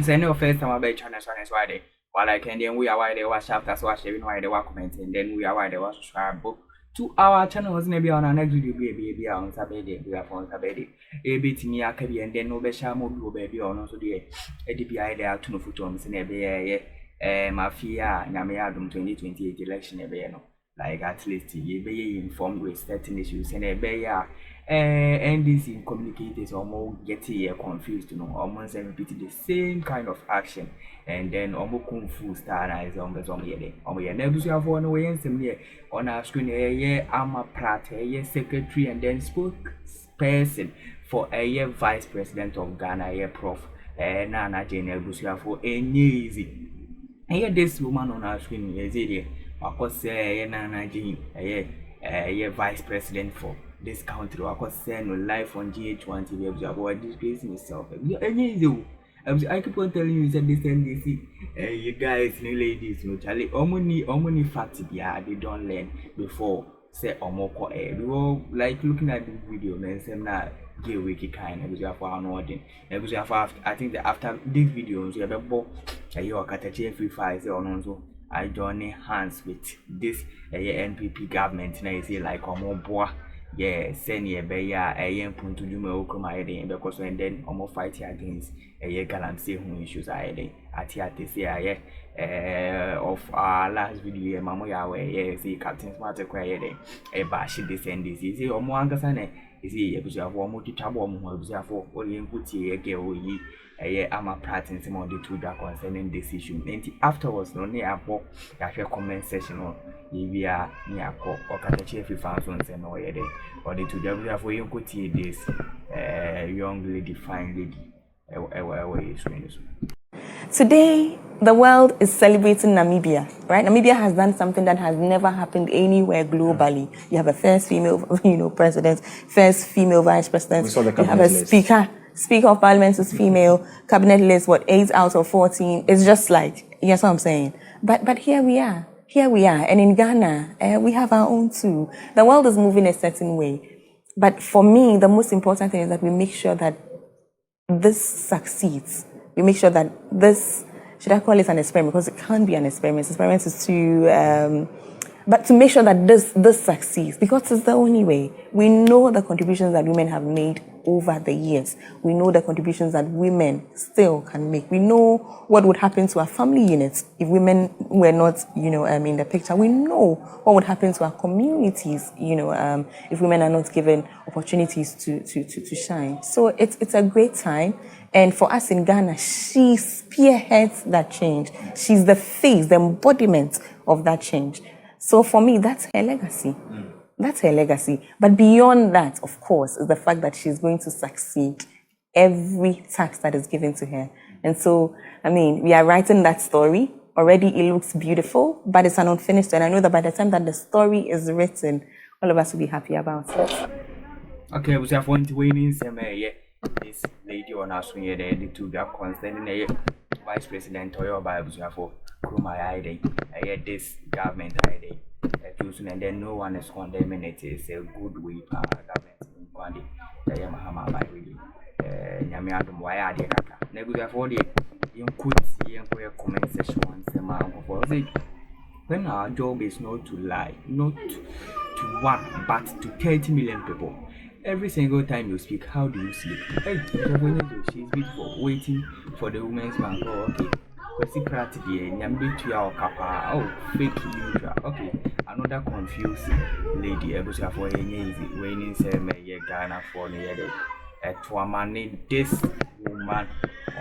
Say no first time about China China why they while I can then we are why they watch after so watch even why they were commenting then we are why they watch subscribe book to our channels maybe on our next video be on Saturday we are on Saturday a bit me akabi and then no be share mobile baby on also the ADPI there to no photos in a be mafia nyame adum 2028 election e be no like at least you be informed with certain issues and a be NDC communicators almost get confused, you know, almost repeat the same kind of action, and then almost confused. Is almost on the next year for no way and some year on our screen a year Ama Pratt, a year secretary, and then spokesperson for a year vice president of Ghana, a year Prof. Naana for any easy. And yet this woman on our screen is it, of course, Naana a year vice president for this country. I could send no live on GH1 TV about disgracing yourself. I keep on telling you that this NDC, you guys, new ladies, no Charlie, omni fact they don't learn before say omoko we were like looking at this video and some na give wiki kind of for our ordin. I think that after this video, you have a book Okatakyie free files on so I join hands with this NPP government. Now you see like boy. Yeah, send ye beya a young point to do my okuma because and then almost fight against a Galamsey who issues I of our last video, Mamoya way, see Captain Smart acquired a bash this and this is or more Angasane is he a multi trouble for Orientuti a girl ye a ama prating some of the two that concerning this issue. And afterwards, no near walk after comment session or if are near Okatakyie free fans and no yet or the two W for you could see this young lady, fine lady. Today, the world is celebrating Namibia, right? Namibia has done something that has never happened anywhere globally. You have a first female, president, first female vice president. You have a speaker of parliament is female. Cabinet list, 8 out of 14. It's just like, you know what I'm saying? But here we are. And in Ghana, we have our own too. The world is moving a certain way. But for me, the most important thing is that we make sure that this succeeds. We make sure that this, should I call it an experiment? Because it can't be an experiment. Experiment is too, but to make sure that this succeeds, because it's the only way. We know the contributions that women have made over the years. We know the contributions that women still can make. We know what would happen to our family units if women were not, in the picture. We know what would happen to our communities, if women are not given opportunities to shine. So it's a great time. And for us in Ghana, she spearheads that change. She's the face, the embodiment of that change. So for me, that's her legacy. That's her legacy. But beyond that, of course, is the fact that she's going to succeed every task that is given to her. And so, we are writing that story. Already it looks beautiful, but it's an unfinished. And I know that by the time that the story is written, all of us will be happy about it. Okay, we have one to win in some this lady on our swing the two that concerning a vice president or your Bibles for Kumai this government ID. And then no one is condemning it. It's a good way for government in Yamahama by really. Yamiadum, why are they? Never for the you could see and for a comment session once a month for it. When our job is not to lie, not to one, but to 30 million people. Every single time you speak, how do you sleep? Hey, she's beautiful, waiting for the women's bank. Oh, okay. Oh, fake news. Okay, another confused lady. Able to for easy waiting say Ghana for the other. This woman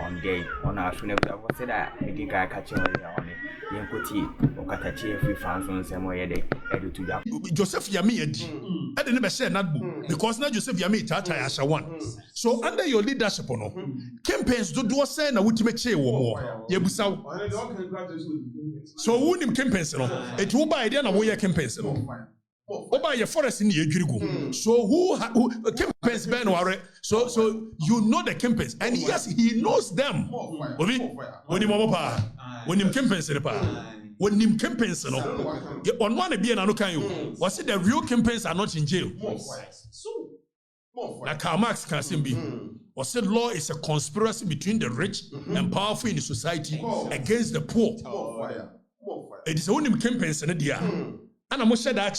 on day on our funeral. I was said that I think I catch on it. Okatakyie free fans on some way they edu to that. Joseph Yami edi. I didn't say that because now Joseph Yami tata asha one. So under your leadership campaigns do say na ultimate che wo yebusa. So who nim campaigns no? It will buy idea na wo ye campaigns no. Oba your forest in the Ejirigo. So who campaigns Ben Ware? So you know the campaigns, and yes, he knows them. When him campaigns when him campaigns on one be an can you was it the real campaigns are not in jail? Like Karl Marx can be or said law is a conspiracy between the rich and powerful in the society against the poor. It is only campaigns in the and I'm said that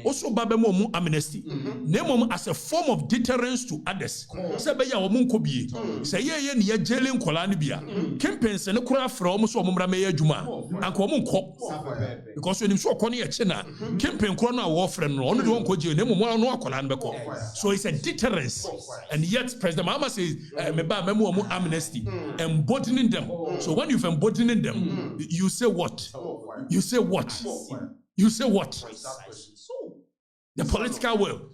also babemo amnesty. Name as a form of deterrence to others. Say ya omun kobi. Say ye ni jailing kolani bia. Campaigns and kura from so omra me adwuma. Anko omun ko. Because when you so koni e na campaign kura na war friend no onu de won ko je name mo no akolani beko. So it's a deterrence. And yet President Mahama says me ba memo omun amnesty embodying them. So when you've embodying them, you say what? You say what? You say what? The political will.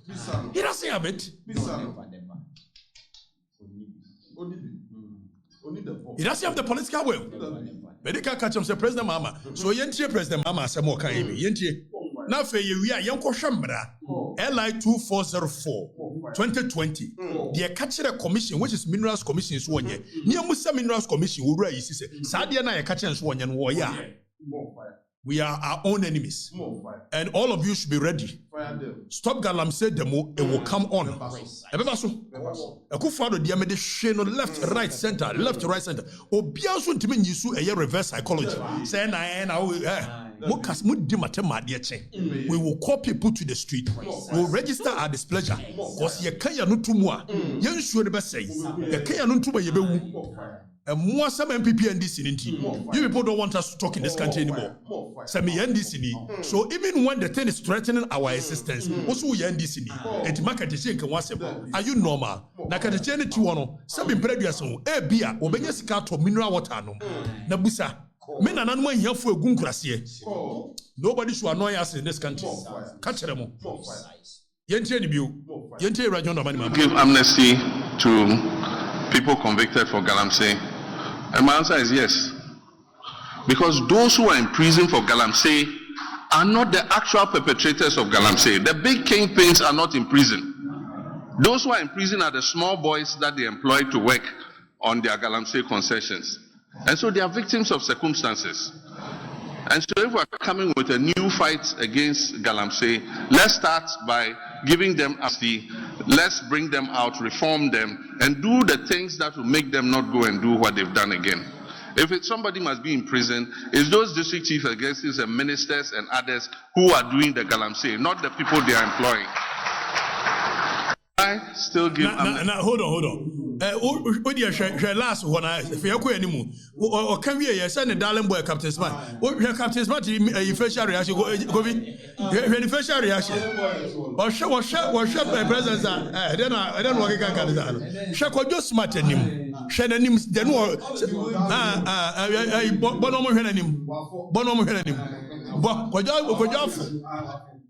He doesn't have it. He doesn't have the political will. But they can't catch him, say President Mahama. So yentie President Mahama say more can you yentie. Now for you we are yanko shambra LI 2404 2020. The catcher commission, which is Minerals Commission, is one year. Near Musa Minerals Commission, who is Sadia na catcher and one year. We are our own enemies. And all of you should be ready. Stop Galamsey demo, it will come on. Left, right, center, left, right, center. Obiasu ntimi nyisu eye reverse psychology. Say na we will call people to the street. We will register our displeasure. Because ye kaya no tumwa. Yen sure be say. Ye kaya no tumwa ye be wu. And more some MPP and this in you people don't want us to talk in this country anymore. Some NDC. So even when the thing is threatening our existence, also we NDC. Et market can was are you normal? Nakatachene Tuano, some imprevious beer, or Benyasika to mineral water no. Nabusa. Men are not here for a gunkrasie. Nobody should annoy us in this country. Catch them. Give amnesty to people convicted for Galamsey. And my answer is yes. Because those who are in prison for Galamsey are not the actual perpetrators of Galamsey. The big kingpins are not in prison. Those who are in prison are the small boys that they employ to work on their Galamsey concessions. And so they are victims of circumstances. And so if we're coming with a new fight against Galamsey, let's start by giving them amnesty. Let's bring them out, reform them, and do the things that will make them not go and do what they've done again. If somebody must be in prison, it's those district chief executives and ministers and others who are doing the Galamsey, not the people they are employing. I still give hold on. What you share last one if you anymore. Or can we send a darling boy Captain Smart? What Captain Smart facial reaction go be facial reaction. Or share my presence I don't work can share just smart and him. Share the names then bonomo him.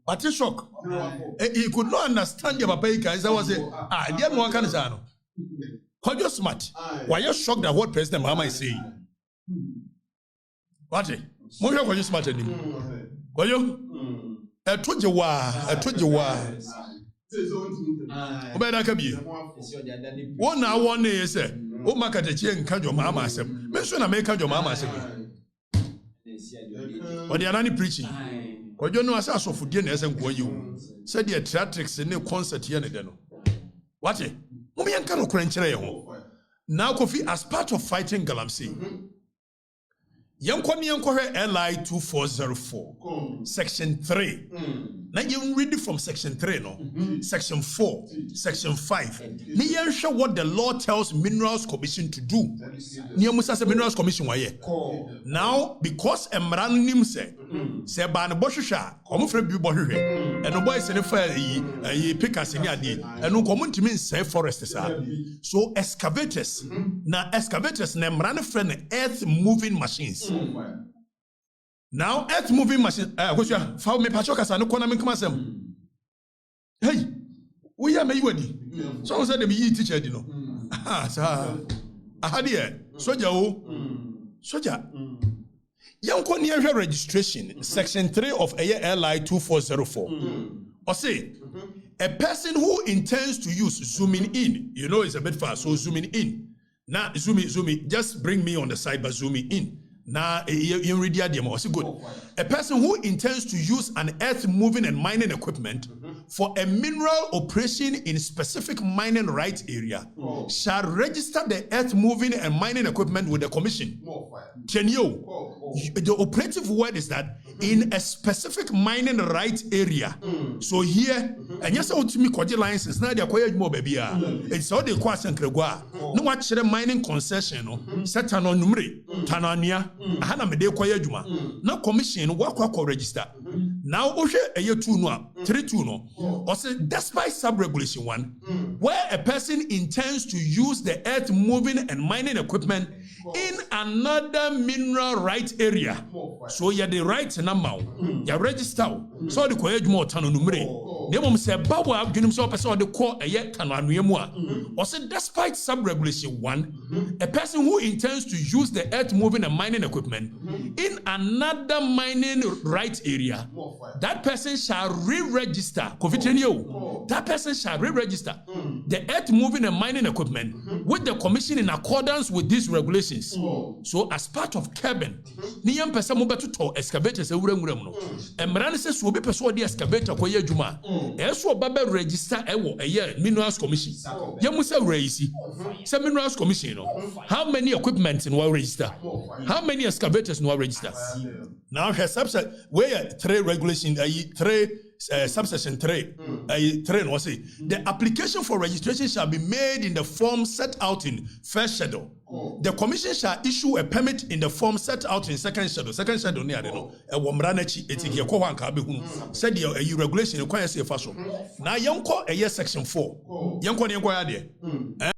But it's shock. He could not understand your papa. I was saying, I didn't want to say. How you smart? Why you shocked at what President Mahama is saying? What? More you smart than him. Why you? I told you why. One hour, 1 day, say, oh, Okatakyie and Kanjo Mahama said, mention I make Kanjo Mahama say. But they are not preaching. Because you know, as I saw for dinner, as I'm going, you said the theatrics in a concert here. What? Now, Kofi, as part of fighting Galamsey, LI 2404, Section 3. Now you read it from Section 3, no? Section 4, Section 5. Now show what the law tells Minerals Commission to do. Minerals Commission now, because Emranim said, say ban Boshisha, come from Bubohe, and no boy said if pick us in your and no community means say forests. So excavators, now excavators name run friend earth moving machines. Now, earth moving machine. For me, Pachokas and Okonomi Kamasem. Hey, we are Maywadi. Someone said they be teacher, you know. Ah, sir. I had here. Soja. Young Konya registration, Section 3 of LI 2404. Or say, a person who intends to use zooming in, you know, it's a bit fast, so zooming in. Now, zooming, just bring me on the side, but zooming in. Now, good. A person who intends to use an earth moving and mining equipment for a mineral operation in specific mining right area shall register the earth moving and mining equipment with the commission. The operative word is that in a specific mining right area. So here, and yes, I want to me quality license. Now they acquire more baby. It's all the question. No watch the mining concession. Set an on numeri Tanania. Hana me de acquire juma. Now commission work register. Now Oshe a year 2 no 3 2 no. Or say despite sub-regulation 1, where a person intends to use the earth moving and mining equipment in another mineral right area. So you the right number, you register. So the courage more than numere. They won't say Bawa, you know, person the core a yet tanwa. Or say despite sub-regulation 1, a person who intends to use the earth moving and mining equipment in another mining right area, that person shall re-register. That person shall re-register the earth moving and mining equipment with the commission in accordance with these regulations. So as part of cabin, niyam person mo beto to excavator se wura no. Emran se so be person the excavator ko yadwuma. Eso baba register ewo eye minerals commission. Yamu se raisi. Se minerals commission no. How many equipment in one register? How many excavators in one register? Now her subset where 3 regulation 3 subsection 3 no say the application for registration shall be made in the form set out in first schedule. The commission shall issue a permit in the form set out in second schedule. Second schedule near no e wo mranachi etiki ko wan ka be hunu said the regulation requires a fashion. Now yanko section 4 yanko ne yanko ya de